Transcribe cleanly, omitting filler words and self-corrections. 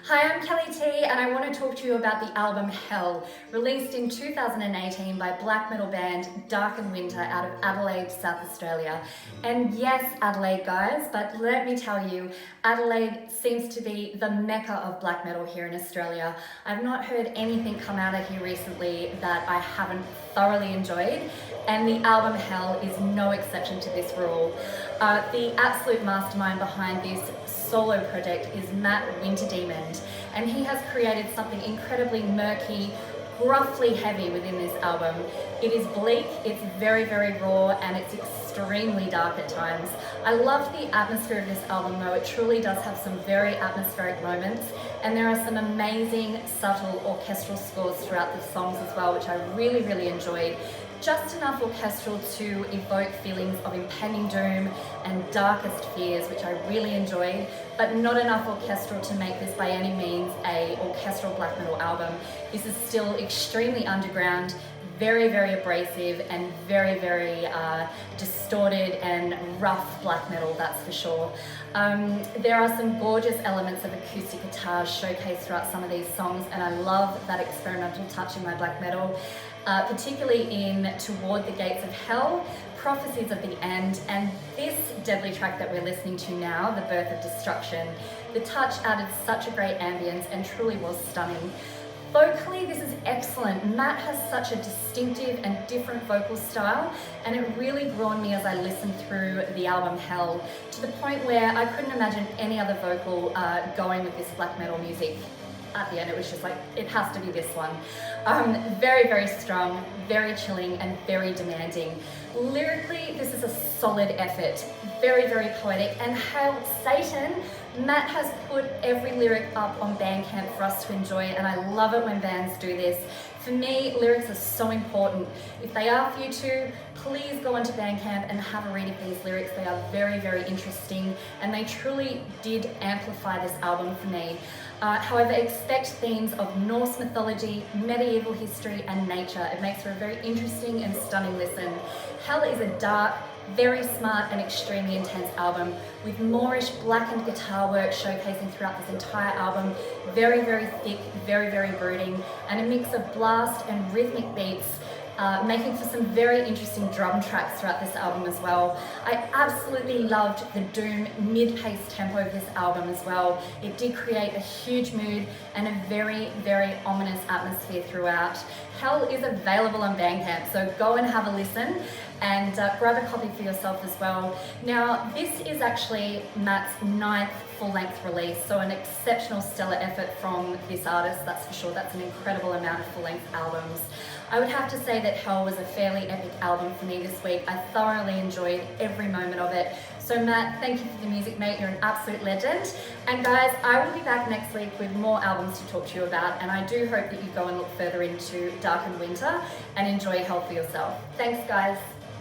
Hi, I'm Kelly T and I want to talk to you about the album Hell, released in 2018 by black metal band Darkened Winter out of Adelaide, South Australia. And yes, Adelaide guys, but let me tell you, Adelaide seems to be the mecca of black metal here in Australia. I've not heard anything come out of here recently that I haven't thoroughly enjoyed, and the album Hell is no exception to this rule. The absolute mastermind behind this solo project is Matt Winterdemon, and he has created something incredibly murky, gruffly heavy within this album. It is bleak, it's very, very raw, and it's extremely dark at times. I love the atmosphere of this album though. It truly does have some very atmospheric moments, and there are some amazing, subtle orchestral scores throughout the songs as well, which I really, really enjoyed. Just enough orchestral to evoke feelings of impending doom and darkest fears, which I really enjoyed, but not enough orchestral to make this by any means a orchestral black metal album. This is still extremely underground, very, very abrasive, and very, very distorted and rough black metal, that's for sure. There are some gorgeous elements of acoustic guitars showcased throughout some of these songs, and I love that experimental touch in my black metal, particularly in Toward the Gates of Hell, Prophecies of the End, and this deadly track that we're listening to now, The Birth of Destruction. The touch added such a great ambience and truly was stunning. Vocally, this is excellent. Matt has such a distinctive and different vocal style, and it really grew on me as I listened through the album Hell, to the point where I couldn't imagine any other vocal going with this black metal music. At the end, it was just like, it has to be this one. Very, very strong, very chilling, and very demanding. Lyrically, this is a solid effort. Very, very poetic, and hail Satan! Matt has put every lyric up on Bandcamp for us to enjoy, and I love it when bands do this. For me, lyrics are so important. If they are for you too, please go onto Bandcamp and have a read of these lyrics. They are very, very interesting, and they truly did amplify this album for me. However, expect themes of Norse mythology, medieval history, and nature. It makes for a very interesting and stunning listen. Hell is a dark, very smart and extremely intense album with Moorish blackened guitar work showcasing throughout this entire album. Very, very thick, very, very brooding, and a mix of blast and rhythmic beats, making for some very interesting drum tracks throughout this album as well. I absolutely loved the doom mid-paced tempo of this album as well. It did create a huge mood and a very, very ominous atmosphere throughout. Hell is available on Bandcamp, so go and have a listen and grab a copy for yourself as well. Now, this is actually Matt's 9th full-length release, so an exceptional stellar effort from this artist, that's for sure. That's an incredible amount of full-length albums. I would have to say that Hell was a fairly epic album for me this week. I thoroughly enjoyed every moment of it. So Matt, thank you for the music, mate. You're an absolute legend. And guys, I will be back next week with more albums to talk to you about, and I do hope that you go and look further into Darkened Winter and enjoy Hell for yourself. Thanks, guys.